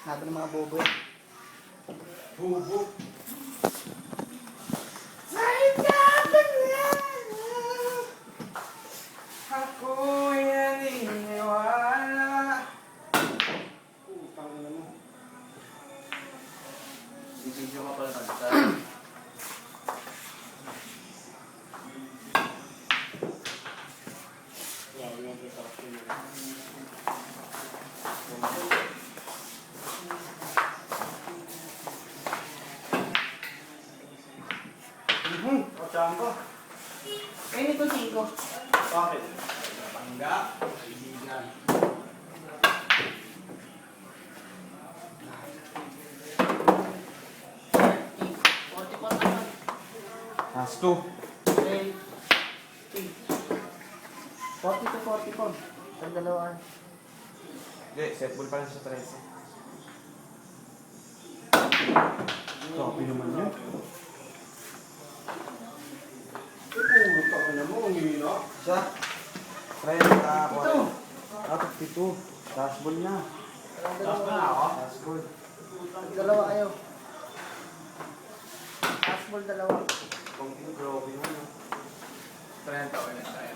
Laban ng mga bobo eh. Bubo. Ako'y naniniwala. Putang ina mo. Bibidyo ka pala kanta. Katsaan ko. Ayun ito 5. Bakit? Bangga. Kaibigan. Last 2. 40 to 44. Ang dalawaan. Hindi, set ball pa lang sa 13. Copy naman yun. Puta ka naman, umihina. Siya. 30, 52. Last ball niya. Ang dalawa. Last ball. Dalawa kayo. Last ball dalawa. Kung grabe naman. 30 ulit tayo.